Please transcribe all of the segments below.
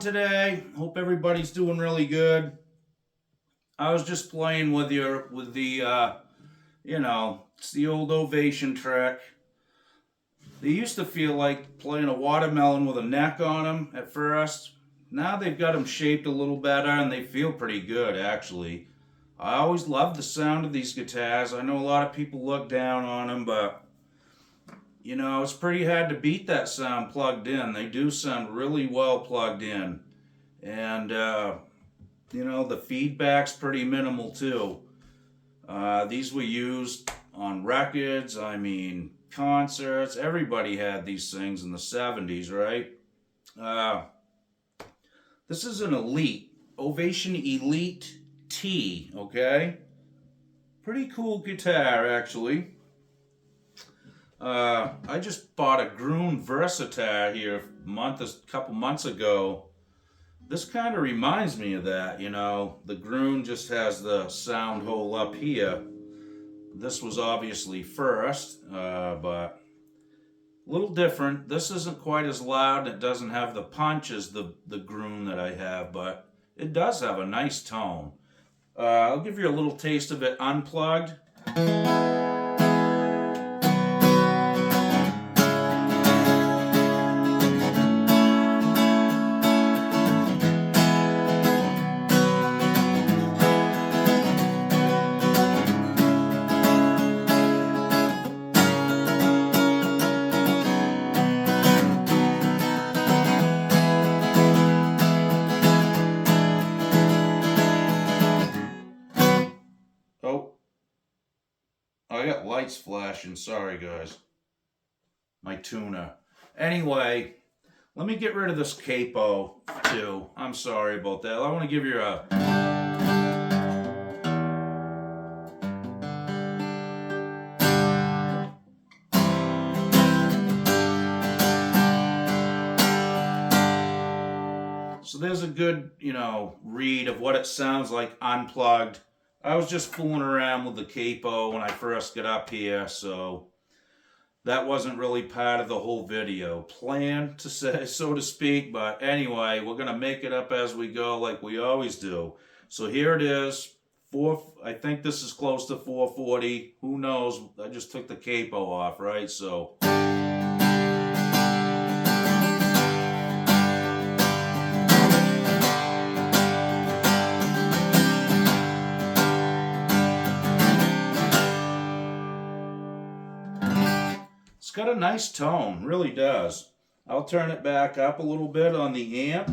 today? Hope everybody's doing really good. I was just playing with it's the old Ovation trick. They used to feel like playing a watermelon with a neck on them at first. Now they've got them shaped a little better and they feel pretty good actually. I always loved the sound of these guitars. I know a lot of people look down on them, but it's pretty hard to beat that sound plugged in. They do sound really well plugged in. And, the feedback's pretty minimal too. These were used on records, concerts. Everybody had these things in the 70s, right? This is an Ovation Elite T, okay? Pretty cool guitar, actually. I just bought a Groon Versatile here a couple months ago. This kind of reminds me of that, The Groon just has the sound hole up here. This was obviously first, but a little different. This isn't quite as loud. It doesn't have the punch as the Groon that I have, but it does have a nice tone. I'll give you a little taste of it unplugged. I got lights flashing. Sorry, guys. My tuner. Anyway, let me get rid of this capo, too. I'm sorry about that. I want to give you a... So there's a good, read of what it sounds like unplugged. I was just fooling around with the capo when I first got up here, so that wasn't really part of the whole video plan, to say, so to speak. But anyway, we're going to make it up as we go like we always do. So here it is. I think this is close to 440. Who knows? I just took the capo off, right? So... It's got a nice tone, really does. I'll turn it back up a little bit on the amp.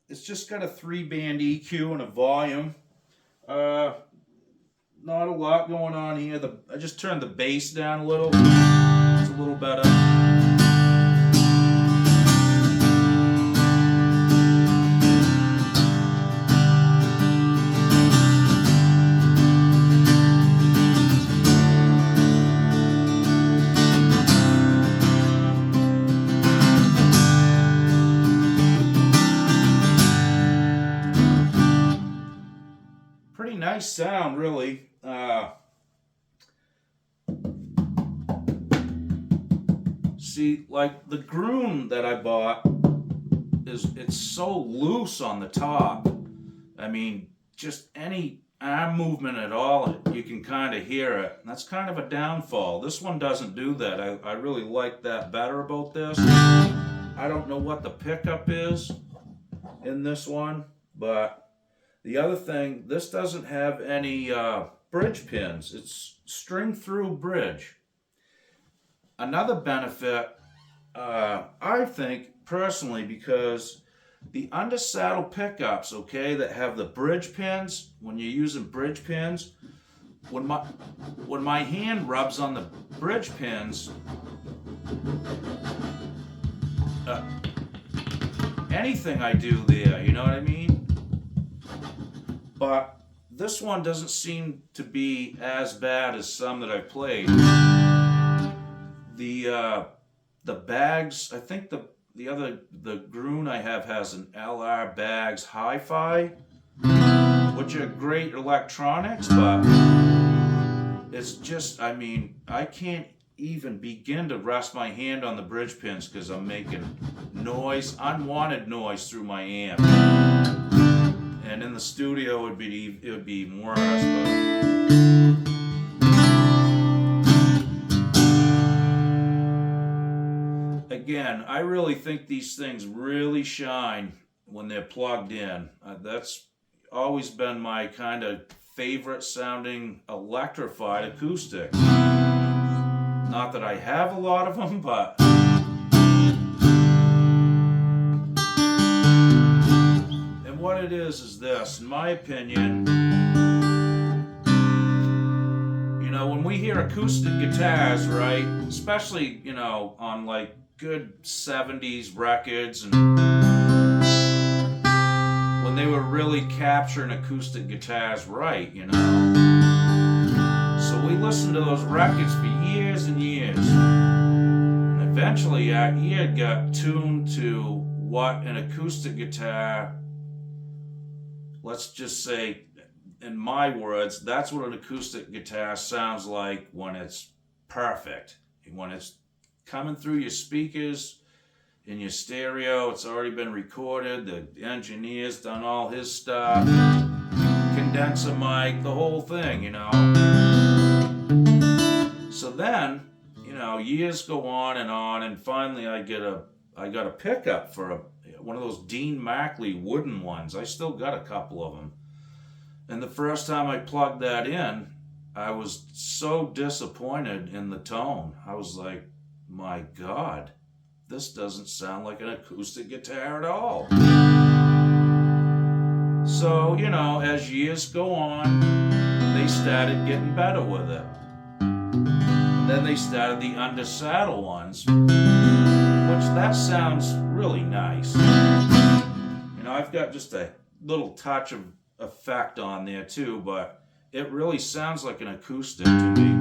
It's just got a 3-band EQ and a volume. Not a lot going on here. I just turned the bass down a little. It's a little better. Pretty nice sound, really. See, like the Groon that I bought it's so loose on the top. Just any arm movement at all, you can kind of hear it. That's kind of a downfall. This one doesn't do that. I really like that better about this. I don't know what the pickup is in this one, but the other thing, this doesn't have any bridge pins. It's string through bridge. Another benefit, I think, personally, because the undersaddle pickups, okay, that have the bridge pins, when you're using bridge pins, when my hand rubs on the bridge pins, anything I do there, you know what I mean? But this one doesn't seem to be as bad as some that I've played. The bags, I think the Groon I have has an LR Baggs Hi-Fi, which are great electronics, but it's just, I mean, I can't even begin to rest my hand on the bridge pins because I'm making noise, unwanted noise through my amp. And in the studio it would be even worse, but again, I really think these things really shine when they're plugged in. That's always been my kind of favorite sounding electrified acoustic. Not that I have a lot of them, but and what it is this, in my opinion, you know, when we hear acoustic guitars, right, especially, you know, on like good 70s records, and when they were really capturing acoustic guitars right, you know. So we listened to those records for years and years. And eventually our ear got tuned to what an acoustic guitar, let's just say, in my words, that's what an acoustic guitar sounds like when it's perfect. When it's coming through your speakers in your stereo, it's already been recorded, the engineer's done all his stuff, condenser mic, the whole thing, you know. So then, you know, years go on, and finally I got a pickup for one of those Dean Mackley wooden ones. I still got a couple of them. And the first time I plugged that in, I was so disappointed in the tone. I was like, my God, this doesn't sound like an acoustic guitar at all. So, you know, as years go on, they started getting better with it. And then they started the under saddle ones, which that sounds really nice. You know, I've got just a little touch of effect on there too, but it really sounds like an acoustic to me.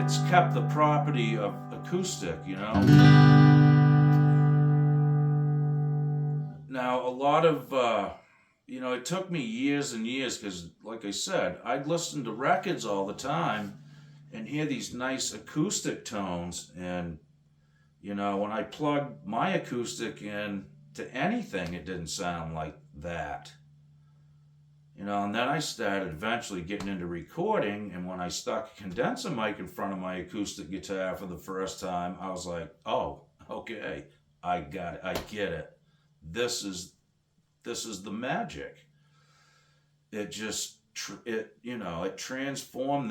It's kept the property of acoustic, you know. Now, a lot of, you know, it took me years and years because, like I said, I'd listen to records all the time and hear these nice acoustic tones. And, you know, when I plugged my acoustic in to anything, it didn't sound like that. You know, and then I started eventually getting into recording, and when I stuck a condenser mic in front of my acoustic guitar for the first time, I was like, oh, okay, I got it, I get it. This is the magic. It just it transforms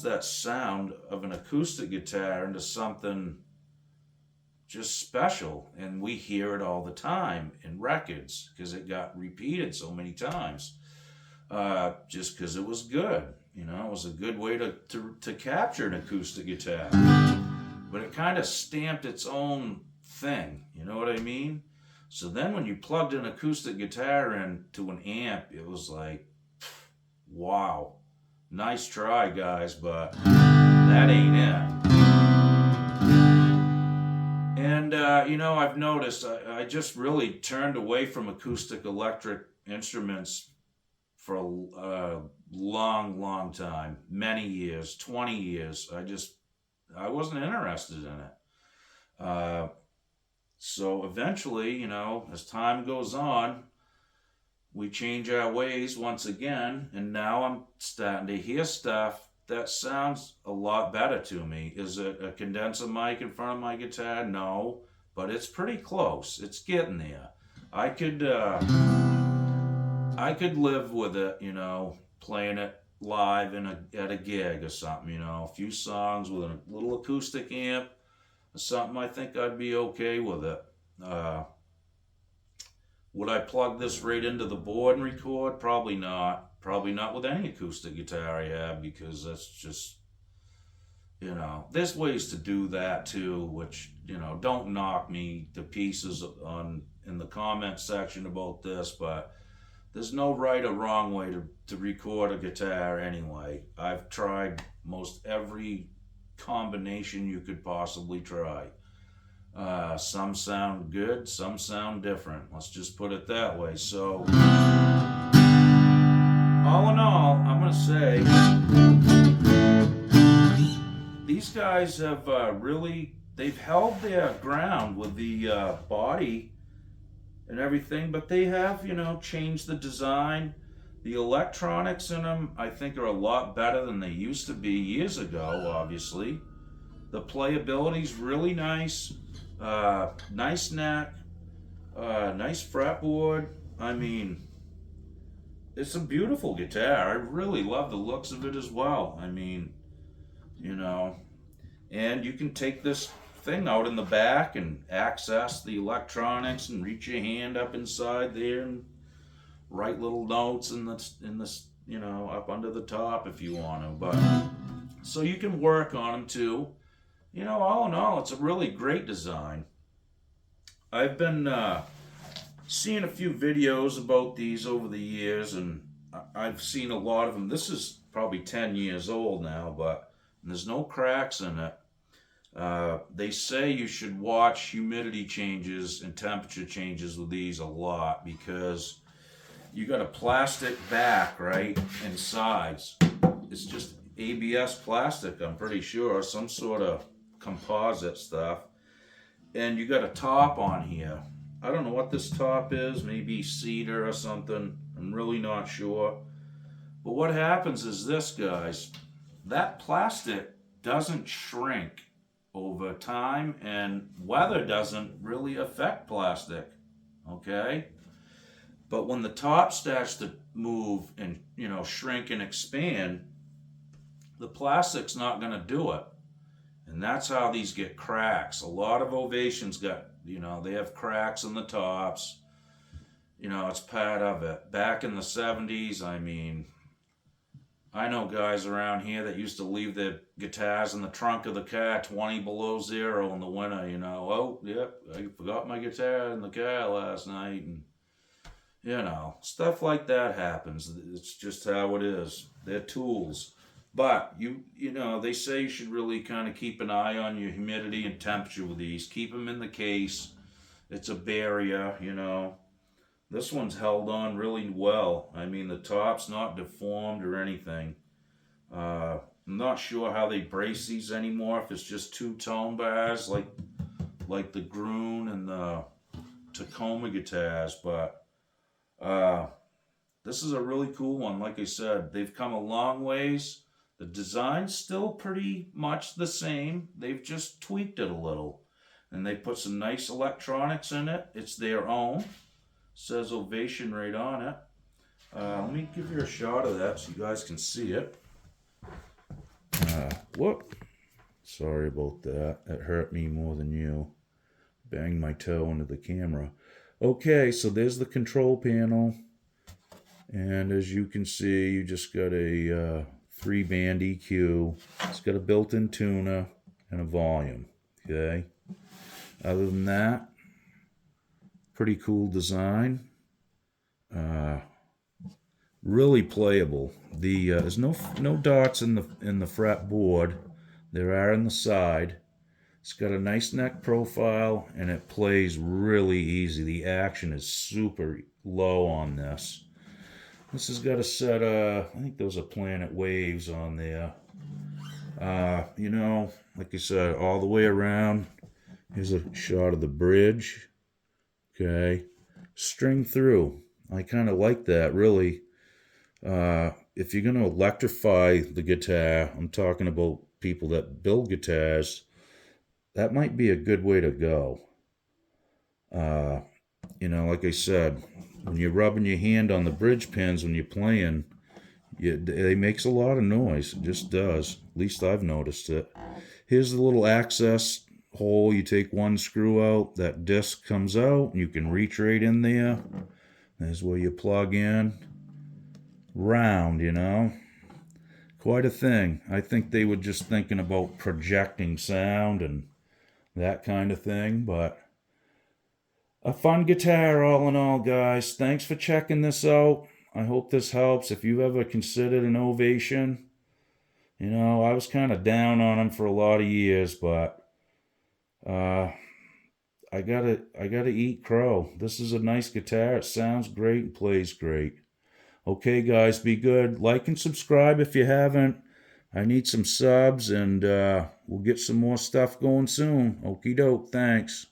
that sound of an acoustic guitar into something just special, and we hear it all the time in records because it got repeated so many times. Just because it was good, you know, it was a good way to capture an acoustic guitar, but it kind of stamped its own thing. You know what I mean? So then when you plugged an acoustic guitar into an amp, it was like, wow, nice try, guys, but that ain't it. And, you know, I've noticed I just really turned away from acoustic electric instruments for a long, long time. Many years, 20 years. I wasn't interested in it. So eventually, you know, as time goes on, we change our ways once again, and now I'm starting to hear stuff that sounds a lot better to me. Is it a condenser mic in front of my guitar? No, but it's pretty close. It's getting there. I could live with it, you know, playing it live at a gig or something, you know, a few songs with a little acoustic amp or something. I think I'd be okay with it. Would I plug this right into the board and record? Probably not. Probably not with any acoustic guitar I have, because that's just, you know, there's ways to do that too, which, you know, don't knock me to pieces in the comment section about this, but there's no right or wrong way to record a guitar anyway. I've tried most every combination you could possibly try. Some sound good, some sound different. Let's just put it that way. So, all in all, I'm going to say these guys have they've held their ground with the body and everything, but they have, changed the design. The electronics in them, I think, are a lot better than they used to be years ago, obviously. The playability's really nice. Nice neck. Nice fretboard. I mean, it's a beautiful guitar. I really love the looks of it as well. I mean, and you can take this thing out in the back and access the electronics and reach your hand up inside there and write little notes in this up under the top if you want to. But so you can work on them too. All in all, it's a really great design. I've been seeing a few videos about these over the years, and I've seen a lot of them. This is probably 10 years old now, but there's no cracks in it. They say you should watch humidity changes and temperature changes with these a lot, because you got a plastic back, right, and sides. It's just ABS plastic, I'm pretty sure, some sort of composite stuff. And you got a top on here. I don't know what this top is, maybe cedar or something. I'm really not sure. But what happens is this, guys, that plastic doesn't shrink over time, and weather doesn't really affect plastic, okay? But when the top starts to move and, shrink and expand, the plastic's not going to do it. And that's how these get cracks. A lot of Ovations got, they have cracks in the tops. It's part of it. Back in the 70s, I mean, I know guys around here that used to leave their guitars in the trunk of the car 20 below zero in the winter, Oh, yep, I forgot my guitar in the car last night. And, stuff like that happens. It's just how it is. They're tools. But, they say you should really kind of keep an eye on your humidity and temperature with these. Keep them in the case. It's a barrier, This one's held on really well. I mean, the top's not deformed or anything. I'm not sure how they brace these anymore, if it's just two tone bars like the Groon and the Tacoma guitars, but this is a really cool one. Like I said, they've come a long ways. The design's still pretty much the same. They've just tweaked it a little. And they put some nice electronics in it. It's their own. It says Ovation right on it. Let me give you a shot of that so you guys can see it. Whoop. Sorry about that. It hurt me more than you. Banged my toe into the camera. Okay, so there's the control panel. And as you can see, you just got a 3-band EQ. It's got a built-in tuner and a volume. Okay. Other than that, pretty cool design. Really playable. There's no dots in the fretboard. There are in the side. It's got a nice neck profile, and it plays really easy. The action is super low on this. This has got a set of, I think those are Planet Waves on there. Like I said, all the way around. Here's a shot of the bridge. Okay. String through. I kind of like that, really. If you're going to electrify the guitar, I'm talking about people that build guitars, that might be a good way to go. Like I said, when you're rubbing your hand on the bridge pins when you're playing, it makes a lot of noise. It just does. At least I've noticed it. Here's the little access hole. You take one screw out, that disc comes out, and you can reach right in there. There's where you plug in. Round, Quite a thing. I think they were just thinking about projecting sound and that kind of thing, but a fun guitar all in all, guys. Thanks for checking this out. I hope this helps. If you've ever considered an Ovation, You know, I was kind of down on him for a lot of years, but uh, I gotta eat crow. This is a nice guitar. It sounds great and plays great. Okay, guys, be good. Like and subscribe if you haven't. I need some subs, and we'll get some more stuff going soon. Okie doke. Thanks.